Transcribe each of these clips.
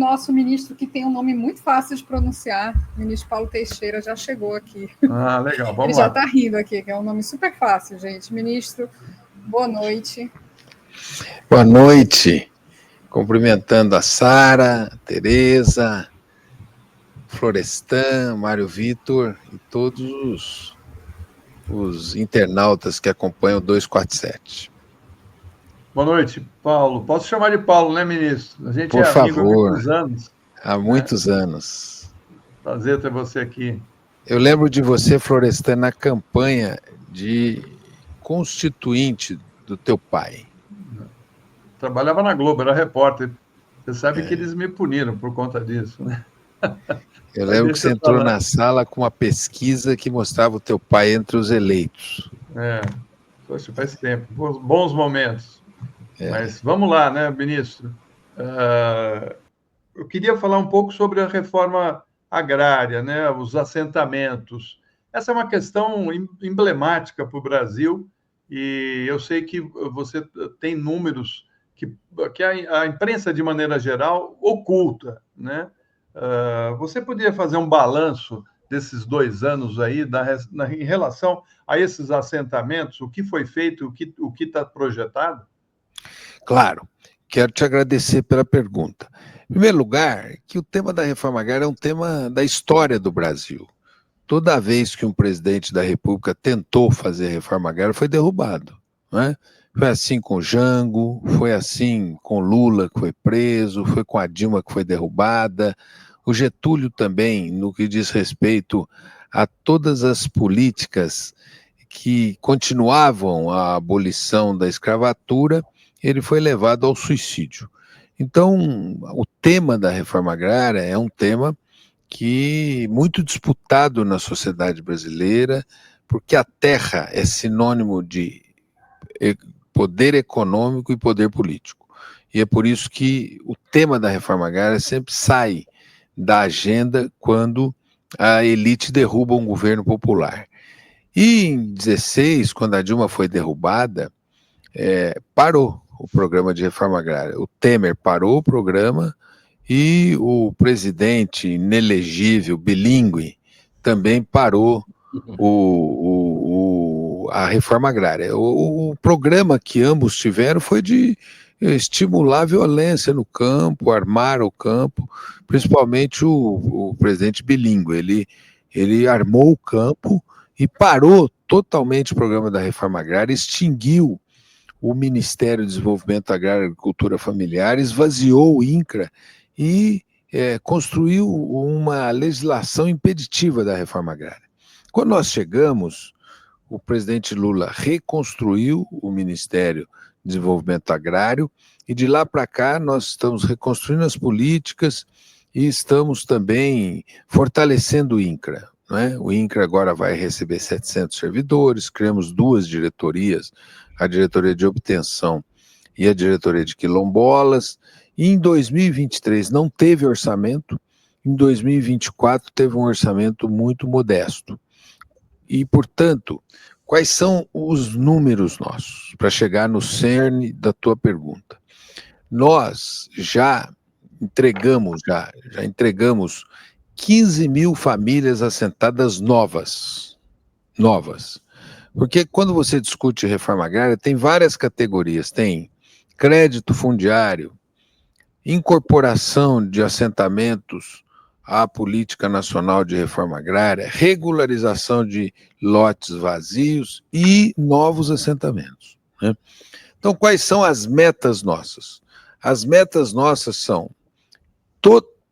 nosso ministro, que tem um nome muito fácil de pronunciar, o ministro Paulo Teixeira, já chegou aqui. Ah, legal, vamos Ele lá. já está rindo aqui, que é um nome super fácil, gente. Ministro, boa noite. Boa noite. Cumprimentando a Sara, a Tereza, Florestan, Mário Vitor e todos os internautas que acompanham o 247. Boa noite, Paulo. Posso chamar de Paulo, né, ministro? A gente Por é amigo favor. há muitos anos. Há muitos anos. Prazer ter você aqui. Eu lembro de você, Florestan, na campanha de constituinte do teu pai. Trabalhava na Globo, era repórter. Você sabe que eles me puniram por conta disso, né? Eu lembro que você entrou na sala com uma pesquisa que mostrava o teu pai entre os eleitos. Poxa, faz tempo. Bons momentos. Mas vamos lá, né, ministro? Eu queria falar um pouco sobre a reforma agrária, né, os assentamentos. Essa é uma questão emblemática para o Brasil e eu sei que você tem números que a imprensa, de maneira geral, oculta, né? Você poderia fazer um balanço desses 2 anos aí em relação a esses assentamentos, o que foi feito, o que está projetado? Claro, quero te agradecer pela pergunta. Em primeiro lugar, que o tema da reforma agrária é um tema da história do Brasil. Toda vez que um presidente da República tentou fazer a reforma agrária, foi derrubado, não é? Foi assim com o Jango, foi assim com Lula, que foi preso, foi com a Dilma, que foi derrubada, o Getúlio também, no que diz respeito a todas as políticas que continuavam a abolição da escravatura, ele foi levado ao suicídio. Então, o tema da reforma agrária é um tema que muito disputado na sociedade brasileira, porque a terra é sinônimo de poder econômico e poder político. E é por isso que o tema da reforma agrária sempre sai da agenda quando a elite derruba um governo popular. E em 16, quando a Dilma foi derrubada, parou o programa de reforma agrária. O Temer parou o programa e o presidente inelegível, bilíngue, também parou a reforma agrária. O programa que ambos tiveram foi de estimular a violência no campo, armar o campo, principalmente o presidente bilíngue. Ele armou o campo e parou totalmente o programa da reforma agrária, extinguiu o Ministério do Desenvolvimento Agrário e Agricultura Familiar, esvaziou o INCRA e construiu uma legislação impeditiva da reforma agrária. Quando nós chegamos, o presidente Lula reconstruiu o Ministério do Desenvolvimento Agrário e de lá para cá nós estamos reconstruindo as políticas e estamos também fortalecendo o INCRA. Não é? O INCRA agora vai receber 700 servidores, criamos 2 diretorias, a diretoria de obtenção e a diretoria de quilombolas, e em 2023 não teve orçamento, em 2024 teve um orçamento muito modesto. E, portanto, quais são os números nossos, para chegar no cerne da tua pergunta? Nós já entregamos 15 mil famílias assentadas novas. Porque quando você discute reforma agrária, tem várias categorias, tem crédito fundiário, incorporação de assentamentos à Política Nacional de Reforma Agrária, regularização de lotes vazios e novos assentamentos, né? Então, quais são as metas nossas? As metas nossas são,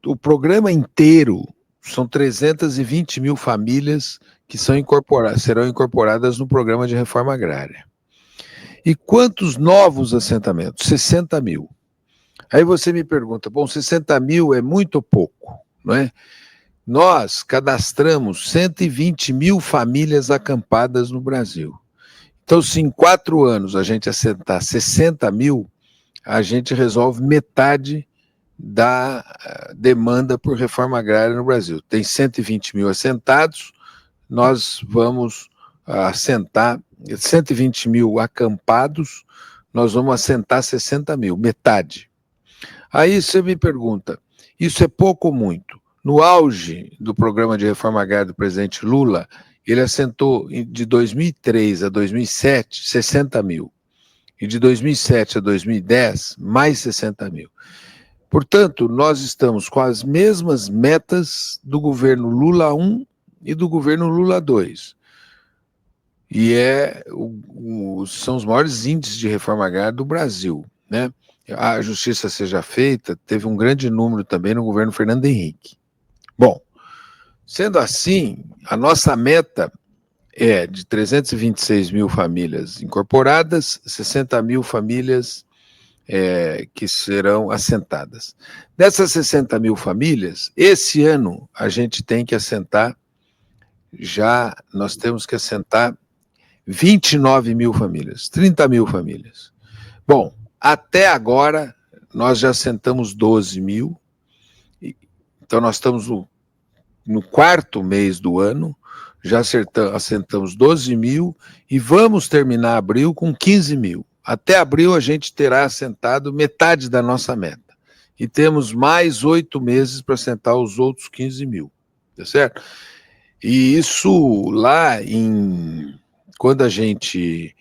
o programa inteiro, são 320 mil famílias que serão incorporadas no programa de reforma agrária. E quantos novos assentamentos? 60 mil. Aí você me pergunta, bom, 60 mil é muito ou pouco, não é? Nós cadastramos 120 mil famílias acampadas no Brasil. Então, se em 4 anos a gente assentar 60 mil, a gente resolve metade da demanda por reforma agrária no Brasil. Tem 120 mil assentados, nós vamos assentar 120 mil acampados, nós vamos assentar 60 mil, metade. Aí você me pergunta, Isso é pouco ou muito? No auge do programa de reforma agrária do presidente Lula, ele assentou de 2003 a 2007, 60 mil. E de 2007 a 2010, mais 60 mil. Portanto, nós estamos com as mesmas metas do governo Lula 1 e do governo Lula 2. E são os maiores índices de reforma agrária do Brasil, né? A justiça seja feita, teve um grande número também no governo Fernando Henrique. Bom, sendo assim, a nossa meta é de 326 mil famílias incorporadas, 60 mil famílias que serão assentadas. Dessas 60 mil famílias, esse ano a gente tem que assentar, nós temos que assentar 29 mil famílias, 30 mil famílias. Bom, até agora nós já assentamos 12 mil, então nós estamos no quarto mês do ano, já assentamos 12 mil e vamos terminar abril com 15 mil. Até abril a gente terá assentado metade da nossa meta. E temos mais 8 meses para assentar os outros 15 mil, tá certo? E isso lá quando a gente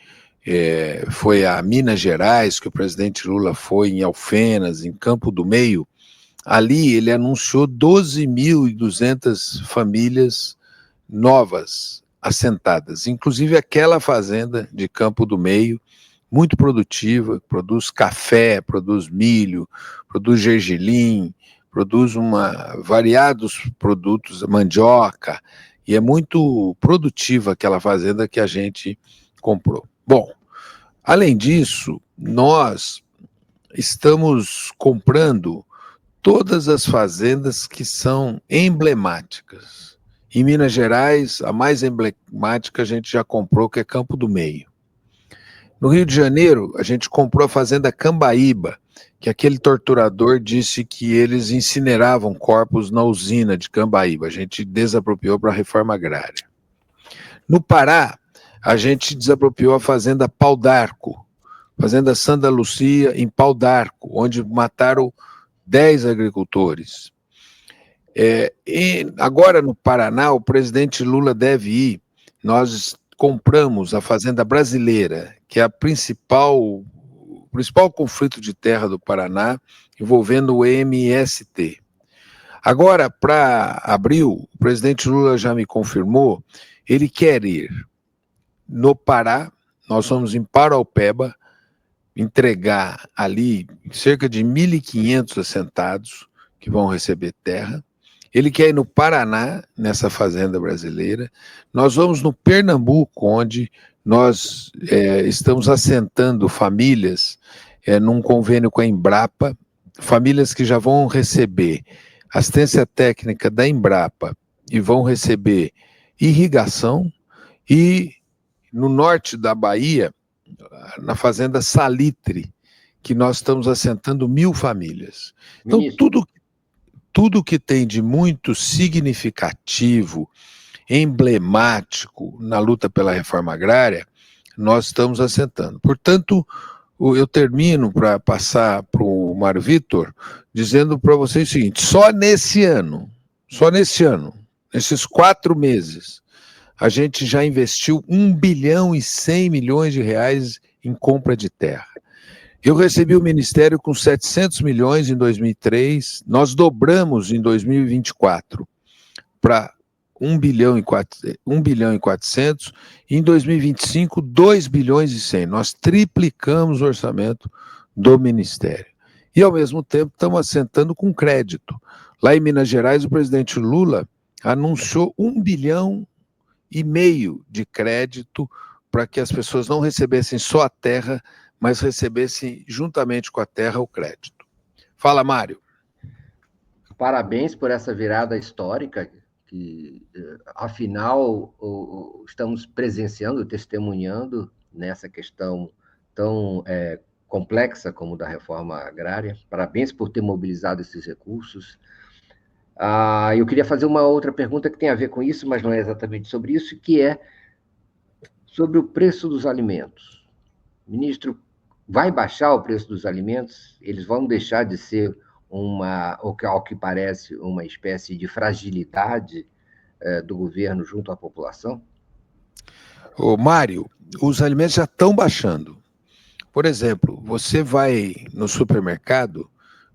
foi a Minas Gerais, que o presidente Lula foi em Alfenas, em Campo do Meio, ali ele anunciou 12.200 famílias novas assentadas, inclusive aquela fazenda de Campo do Meio, muito produtiva, produz café, produz milho, produz gergelim, produz variados produtos, mandioca, e é muito produtiva aquela fazenda que a gente comprou. Bom, além disso, nós estamos comprando todas as fazendas que são emblemáticas. Em Minas Gerais, a mais emblemática a gente já comprou, que é Campo do Meio. No Rio de Janeiro, a gente comprou a fazenda Cambaíba, que aquele torturador disse que eles incineravam corpos na usina de Cambaíba. A gente desapropriou para a reforma agrária. No Pará, a gente desapropriou a fazenda Pau d'Arco, fazenda Santa Lucia, em Pau d'Arco, onde mataram 10 agricultores. E agora no Paraná, o presidente Lula deve ir. Nós compramos a Fazenda Brasileira, que é o principal conflito de terra do Paraná, envolvendo o MST. Agora, para abril, o presidente Lula já me confirmou, ele quer ir no Pará, nós vamos em Paraupeba, entregar ali cerca de 1.500 assentados que vão receber terra. Ele quer ir no Paraná, nessa fazenda brasileira. Nós vamos no Pernambuco, onde nós estamos assentando famílias num convênio com a Embrapa, famílias que já vão receber assistência técnica da Embrapa e vão receber irrigação, e no norte da Bahia, na fazenda Salitre, que nós estamos assentando 1.000 famílias. Então, tudo que tem de muito significativo, emblemático na luta pela reforma agrária, nós estamos assentando. Portanto, eu termino para passar para o Mário Vitor, dizendo para vocês o seguinte: só nesse ano, nesses 4 meses, a gente já investiu 1 bilhão e 100 milhões de reais em compra de terra. Eu recebi o Ministério com 700 milhões em 2003, nós dobramos em 2024 para 1 bilhão e 400, e em 2025, 2 bilhões e 100. Nós triplicamos o orçamento do Ministério. E, ao mesmo tempo, estamos assentando com crédito. Lá em Minas Gerais, o presidente Lula anunciou 1,5 bilhão de crédito para que as pessoas não recebessem só a terra, mas recebessem juntamente com a terra o crédito. Fala, Mário. Parabéns por essa virada histórica, que, afinal, estamos presenciando, testemunhando nessa questão tão complexa como da reforma agrária. Parabéns por ter mobilizado esses recursos. Eu queria fazer uma outra pergunta que tem a ver com isso, mas não é exatamente sobre isso, que é sobre o preço dos alimentos. Ministro, vai baixar o preço dos alimentos? Eles vão deixar de ser ao que parece, uma espécie de fragilidade do governo junto à população? Ô, Mário, os alimentos já estão baixando. Por exemplo, você vai no supermercado,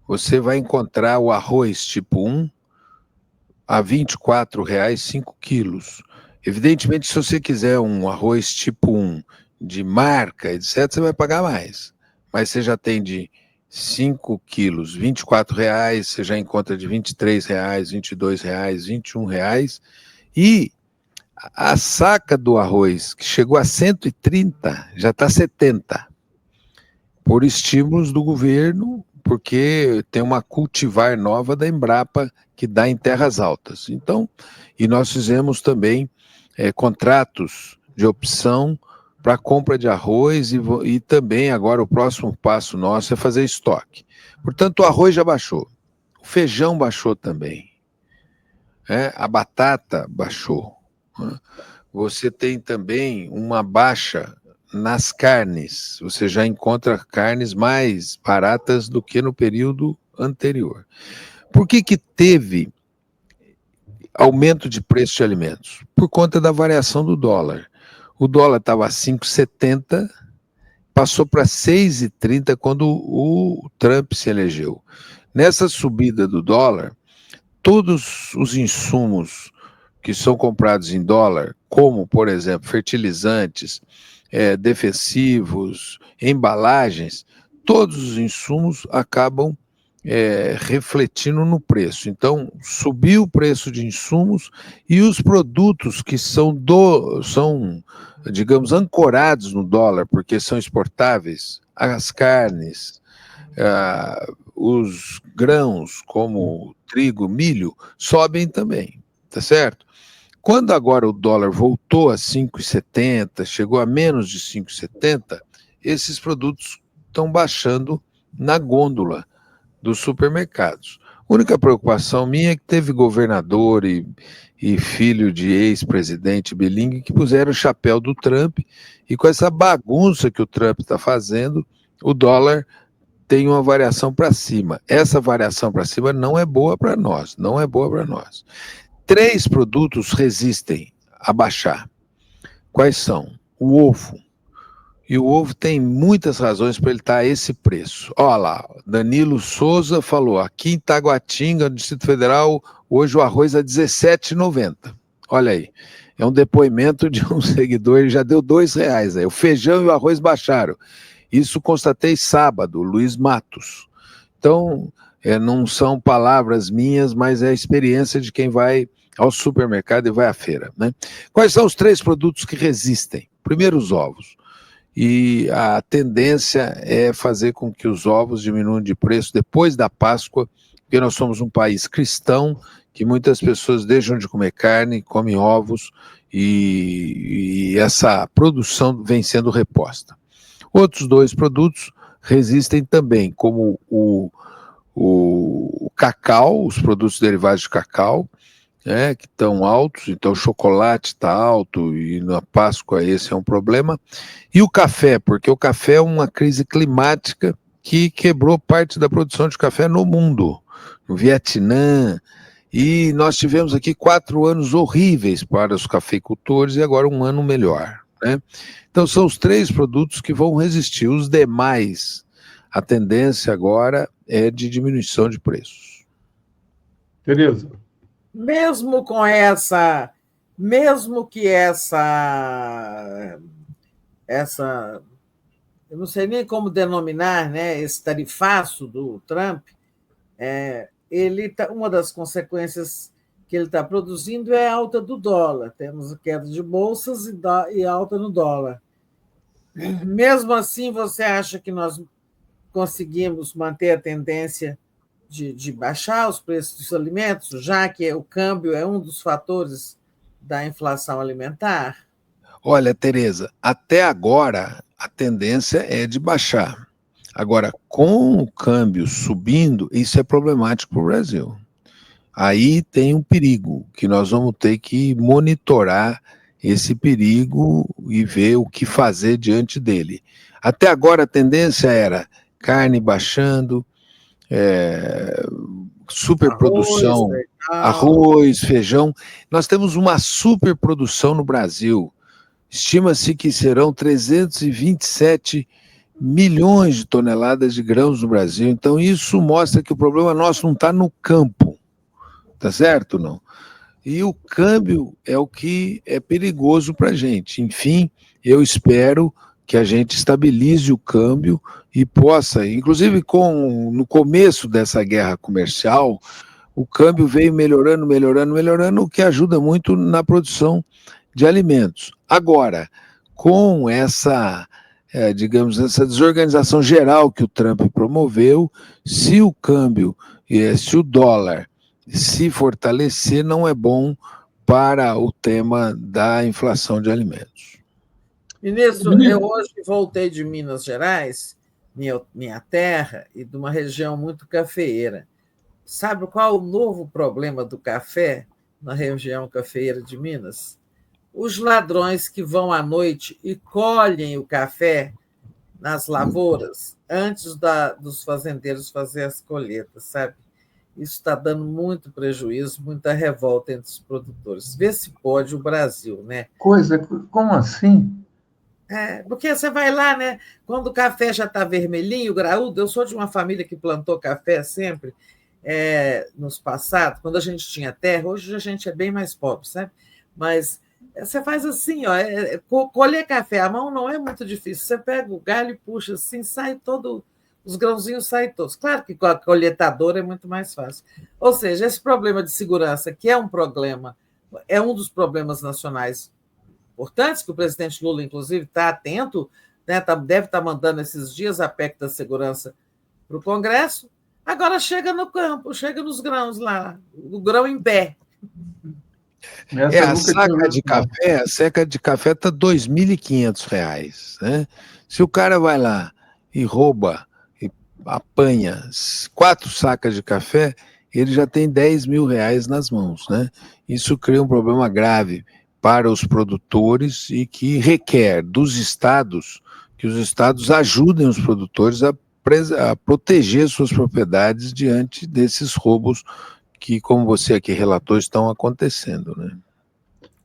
você vai encontrar o arroz tipo 1 a R$ 24,00, 5 quilos. Evidentemente, se você quiser um arroz tipo 1 de marca, etc., você vai pagar mais. Mas você já tem de 5 quilos, R$ 24,00, você já encontra de R$ 23,00, R$ 22,00, R$ 21,00. E a saca do arroz, que chegou a 130, já está 70. Por estímulos do governo, porque tem uma cultivar nova da Embrapa que dá em terras altas. Então, e nós fizemos também contratos de opção para compra de arroz e também agora o próximo passo nosso é fazer estoque. Portanto, o arroz já baixou, o feijão baixou também, a batata baixou. Você tem também uma baixa nas carnes, você já encontra carnes mais baratas do que no período anterior. Por que teve aumento de preço de alimentos? Por conta da variação do dólar. O dólar estava a 5,70, passou para 6,30 quando o Trump se elegeu. Nessa subida do dólar, todos os insumos que são comprados em dólar, como, por exemplo, fertilizantes, defensivos, embalagens, todos os insumos acabam refletindo no preço. Então, subiu o preço de insumos e os produtos que são, digamos, ancorados no dólar, porque são exportáveis, as carnes, os grãos, como trigo, milho, sobem também, tá certo? Quando agora o dólar voltou a 5,70, chegou a menos de 5,70, esses produtos estão baixando na gôndola dos supermercados. A única preocupação minha é que teve governador e filho de ex-presidente bilingue que puseram o chapéu do Trump, e com essa bagunça que o Trump está fazendo, o dólar tem uma variação para cima. Essa variação para cima não é boa para nós, não é boa para nós. 3 produtos resistem a baixar. Quais são? O ovo. E o ovo tem muitas razões para ele estar a esse preço. Olha lá, Danilo Souza falou, aqui em Taguatinga, no Distrito Federal, hoje o arroz é R$17,90. Olha aí, é um depoimento de um seguidor, ele já deu R$2 aí. O feijão e o arroz baixaram. Isso constatei sábado, Luiz Matos. Então, não são palavras minhas, mas é a experiência de quem vai ao supermercado e vai à feira, né? Quais são os 3 produtos que resistem? Primeiro, os ovos. E a tendência é fazer com que os ovos diminuam de preço depois da Páscoa, porque nós somos um país cristão, que muitas pessoas deixam de comer carne, comem ovos, e essa produção vem sendo reposta. Outros 2 produtos resistem também, como o cacau, os produtos derivados de cacau, que estão altos, então o chocolate está alto e na Páscoa esse é um problema, e o café, porque o café é uma crise climática que quebrou parte da produção de café no mundo, no Vietnã, e nós tivemos aqui 4 anos horríveis para os cafeicultores e agora um ano melhor, né? Então são os 3 produtos que vão resistir, os demais, a tendência agora é de diminuição de preços. Tereza. Mesmo que essa, eu não sei nem como denominar, né, esse tarifaço do Trump, uma das consequências que ele está produzindo é a alta do dólar. Temos queda de bolsas e alta no dólar. Mesmo assim, você acha que nós conseguimos manter a tendência de baixar os preços dos alimentos, já que o câmbio é um dos fatores da inflação alimentar? Olha, Tereza, até agora a tendência é de baixar. Agora, com o câmbio subindo, isso é problemático para o Brasil. Aí tem um perigo, que nós vamos ter que monitorar esse perigo e ver o que fazer diante dele. Até agora a tendência era carne baixando, superprodução, arroz, feijão. Nós temos uma superprodução no Brasil. Estima-se que serão 327 milhões de toneladas de grãos no Brasil. Então, isso mostra que o problema nosso não está no campo. Tá certo, não? E o câmbio é o que é perigoso para a gente. Enfim, eu espero que a gente estabilize o câmbio e possa, inclusive no começo dessa guerra comercial, o câmbio veio melhorando, o que ajuda muito na produção de alimentos. Agora, com essa, essa desorganização geral que o Trump promoveu, se o câmbio, se o dólar se fortalecer, não é bom para o tema da inflação de alimentos. Ministro, eu hoje voltei de Minas Gerais, minha terra, e de uma região muito cafeeira. Sabe qual é o novo problema do café na região cafeeira de Minas? Os ladrões que vão à noite e colhem o café nas lavouras antes dos fazendeiros fazer as colheitas, sabe? Isso está dando muito prejuízo, muita revolta entre os produtores. Vê se pode o Brasil, né? Como assim? Porque você vai lá, né? Quando o café já está vermelhinho, graúdo. Eu sou de uma família que plantou café sempre, nos passados, quando a gente tinha terra. Hoje a gente é bem mais pobre, sabe? Mas você faz assim, colher café à mão não é muito difícil. Você pega o galho e puxa assim, sai todo... Os grãozinhos saem todos. Claro que com a coletadora é muito mais fácil. Ou seja, esse problema de segurança, que é um dos problemas nacionais importantes, que o presidente Lula, inclusive, está atento, né, deve estar mandando esses dias a PEC da segurança para o Congresso. Agora chega no campo, chega nos grãos lá, o grão em pé. A saca de café está R$ 2.500, né? Se o cara vai lá e rouba, apanha 4 sacas de café, ele já tem R$ 10.000 nas mãos, né? Isso cria um problema grave para os produtores e que requer dos estados que os estados ajudem os produtores a proteger suas propriedades diante desses roubos que, como você aqui relatou, estão acontecendo, né?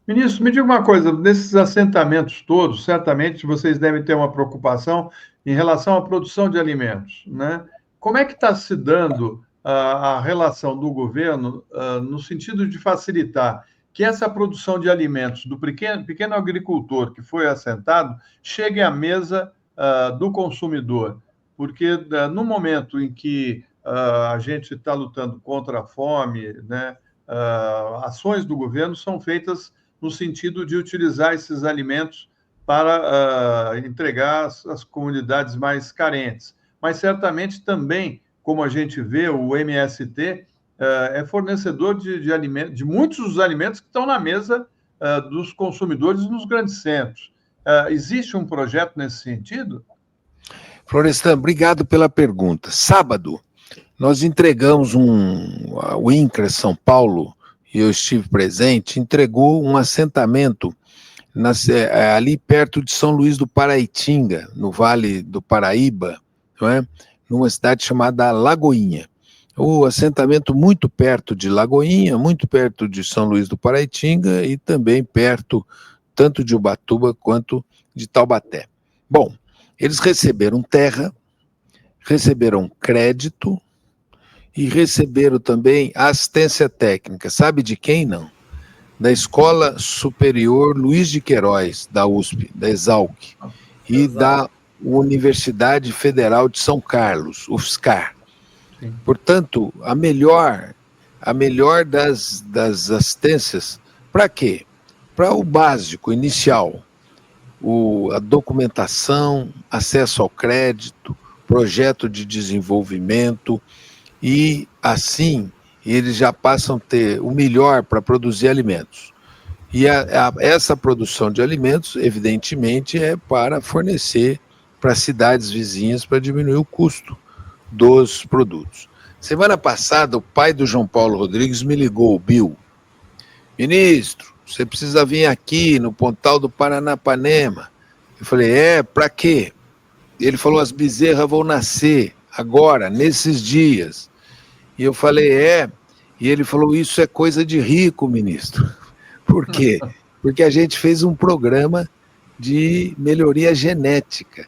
Ministro, me diga uma coisa, nesses assentamentos todos, certamente vocês devem ter uma preocupação em relação à produção de alimentos, né? Como é que está se dando a relação do governo no sentido de facilitar que essa produção de alimentos do pequeno agricultor que foi assentado chegue à mesa do consumidor? Porque no momento em que a gente está lutando contra a fome, né, ações do governo são feitas no sentido de utilizar esses alimentos para entregar às comunidades mais carentes. Mas certamente também, como a gente vê, o MST é fornecedor de muitos dos alimentos que estão na mesa dos consumidores nos grandes centros. Existe um projeto nesse sentido? Florestan, obrigado pela pergunta. Sábado, nós entregamos o INCRA São Paulo, e eu estive presente, entregou um assentamento ali perto de São Luís do Paraitinga, no Vale do Paraíba, não é? Numa cidade chamada Lagoinha. O assentamento muito perto de Lagoinha, muito perto de São Luís do Paraitinga e também perto tanto de Ubatuba quanto de Taubaté. Bom, eles receberam terra, receberam crédito e receberam também assistência técnica. Sabe de quem, não? Da Escola Superior Luiz de Queiroz, da USP, da Exalc, e da Universidade Federal de São Carlos, UFSCar. Sim. Portanto, a melhor das assistências, para quê? Para o básico, inicial, a documentação, acesso ao crédito, projeto de desenvolvimento, e assim eles já passam a ter o melhor para produzir alimentos. E essa produção de alimentos, evidentemente, é para fornecer para cidades vizinhas para diminuir o custo dos produtos. Semana passada, o pai do João Paulo Rodrigues me ligou, o Bill. Ministro, você precisa vir aqui no Pontal do Paranapanema. Eu falei, para quê? Ele falou, as bezerras vão nascer agora, nesses dias. E eu falei, e ele falou, isso é coisa de rico, ministro. Por quê? Porque a gente fez um programa de melhoria genética.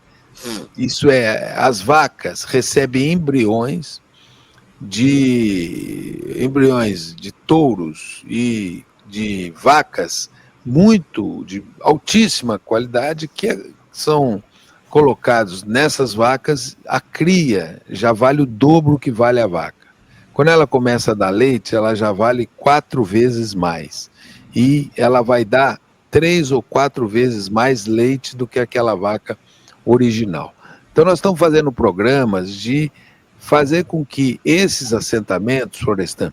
Isso é, as vacas recebem embriões de touros e de vacas de altíssima qualidade que são colocados nessas vacas, a cria já vale o dobro que vale a vaca. Quando ela começa a dar leite, ela já vale 4 vezes mais. E ela vai dar 3 ou 4 vezes mais leite do que aquela vaca original. Então nós estamos fazendo programas de fazer com que esses assentamentos, Florestan,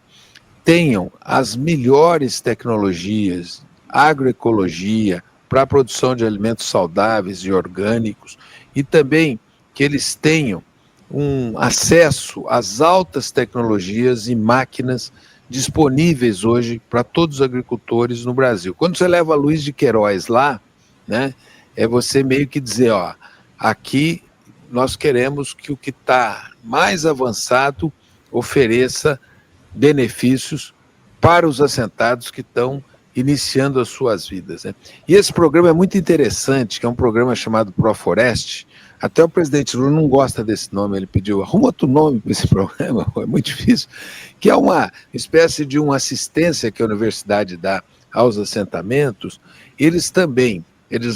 tenham as melhores tecnologias, agroecologia, para a produção de alimentos saudáveis e orgânicos, e também que eles tenham um acesso às altas tecnologias e máquinas disponíveis hoje para todos os agricultores no Brasil. Quando você leva Luiz de Queiroz lá, né, é você meio que dizer, ó, aqui nós queremos que o que está mais avançado ofereça benefícios para os assentados que estão iniciando as suas vidas, né? E esse programa é muito interessante, que é um programa chamado Proflorest. Até o presidente Lula não gosta desse nome, ele pediu, arruma outro nome para esse programa, é muito difícil, que é uma espécie de uma assistência que a universidade dá aos assentamentos. Eles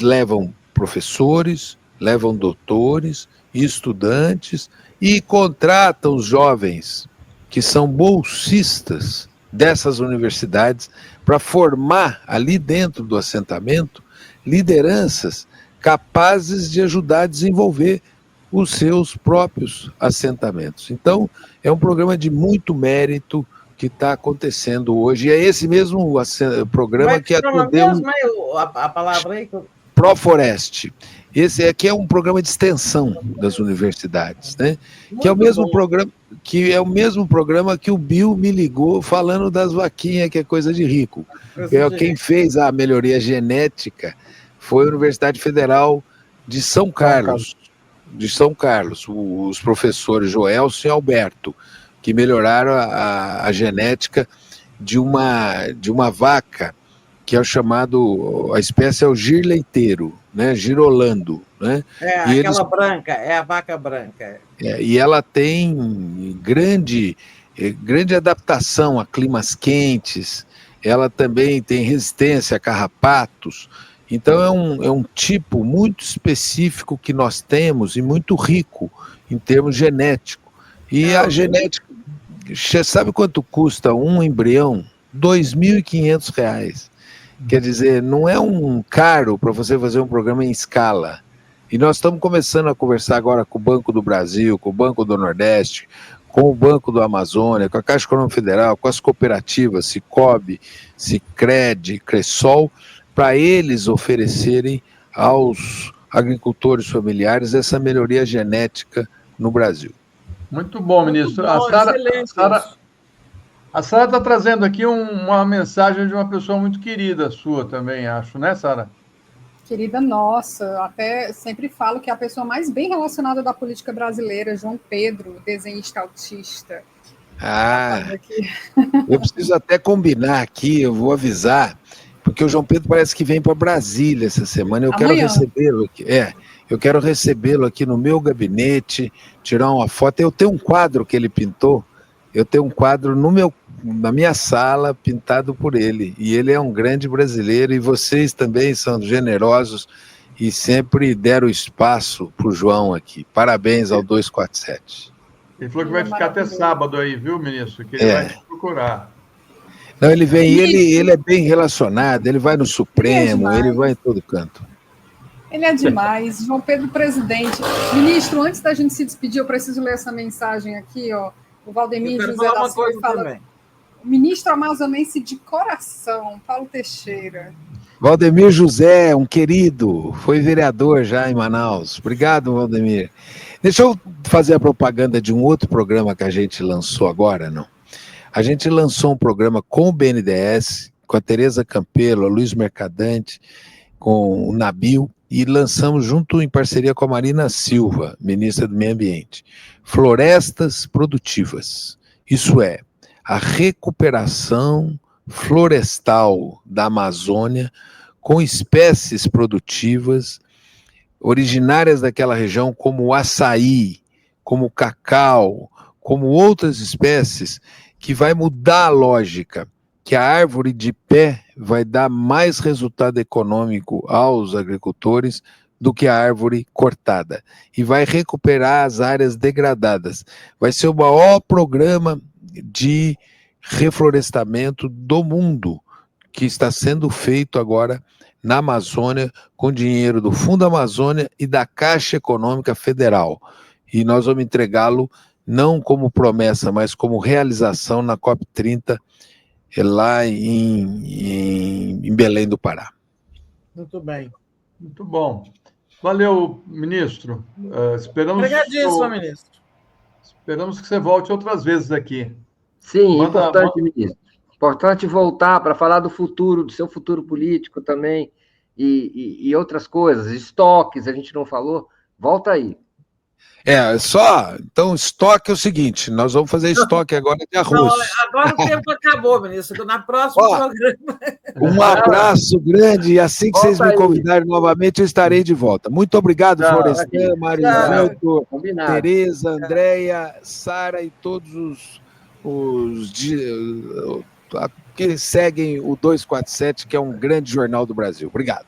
levam professores, levam doutores e estudantes e contratam os jovens que são bolsistas dessas universidades para formar ali dentro do assentamento lideranças capazes de ajudar a desenvolver os seus próprios assentamentos. Então, é um programa de muito mérito que está acontecendo hoje. E é esse mesmo programa que atendeu... A palavra aí... Proflorest. Esse aqui é um programa de extensão das universidades, né? Que é o mesmo programa que o Bill me ligou falando das vaquinhas, que é coisa de rico. Quem fez a melhoria genética foi a Universidade Federal de São Carlos, os professores Joelson e Alberto, que melhoraram a genética de uma vaca que é o chamado, a espécie é o girleiteiro, né, girolando, né? Branca, é a vaca branca. E ela tem grande adaptação a climas quentes, ela também tem resistência a carrapatos, então é um tipo muito específico que nós temos e muito rico em termos genéticos. E a genética, você sabe quanto custa um embrião? R$ 2.500. Quer dizer, não é um caro para você fazer um programa em escala. E nós estamos começando a conversar agora com o Banco do Brasil, com o Banco do Nordeste, com o Banco do Amazônia, com a Caixa Econômica Federal, com as cooperativas, Sicob, Sicredi, Cressol, para eles oferecerem aos agricultores familiares essa melhoria genética no Brasil. Muito bom, ministro. A Sara está trazendo aqui uma mensagem de uma pessoa muito querida sua também, acho, né, Sara? Querida nossa, até sempre falo que é a pessoa mais bem relacionada da política brasileira, João Pedro, desenhista autista. Eu preciso até combinar aqui, eu vou avisar, porque o João Pedro parece que vem para Brasília essa semana, eu quero recebê-lo aqui. Eu quero recebê-lo aqui no meu gabinete, tirar uma foto. Eu tenho um quadro que ele pintou, na minha sala, pintado por ele. E ele é um grande brasileiro, e vocês também são generosos e sempre deram espaço para o João aqui. Parabéns ao 247. Ele falou que vai ficar até sábado aí, viu, ministro? Que ele vai te procurar. Não, ele vem, ele é bem relacionado, ele vai no Supremo, ele vai em todo canto. Ele é demais. João Pedro, presidente. Ministro, antes da gente se despedir, eu preciso ler essa mensagem aqui, ó. O Valdemir José da Silva fala... Também. Ministro amazonense de coração, Paulo Teixeira. Valdemir José, um querido, foi vereador já em Manaus. Obrigado, Valdemir. Deixa eu fazer a propaganda de um outro programa que a gente lançou agora, não? A gente lançou um programa com o BNDES, com a Tereza Campelo, a Luiz Mercadante, com o Nabil, e lançamos junto em parceria com a Marina Silva, ministra do Meio Ambiente, florestas produtivas. Isso é, a recuperação florestal da Amazônia com espécies produtivas originárias daquela região, como o açaí, como o cacau, como outras espécies, que vai mudar a lógica, que a árvore de pé vai dar mais resultado econômico aos agricultores do que a árvore cortada, e vai recuperar as áreas degradadas. Vai ser o maior programa de reflorestamento do mundo, que está sendo feito agora na Amazônia, com dinheiro do Fundo Amazônia e da Caixa Econômica Federal. E nós vamos entregá-lo não como promessa, mas como realização na COP30, lá em Belém do Pará. Muito bem. Muito bom. Valeu, ministro. Obrigadíssimo, ministro. Esperamos que você volte outras vezes aqui. Sim, importante, ministro. Importante voltar para falar do futuro, do seu futuro político também, e outras coisas, estoques, a gente não falou. Volta aí. Então, estoque é o seguinte, nós vamos fazer estoque agora de arroz. Não, agora o tempo acabou, ministro, na próxima programa. Um abraço grande, e assim que vocês me convidarem novamente, eu estarei de volta. Muito obrigado, Florestan, Mário Alberto, Tereza, Andréia, Sara e todos os que seguem o 247, que é um grande jornal do Brasil. Obrigado.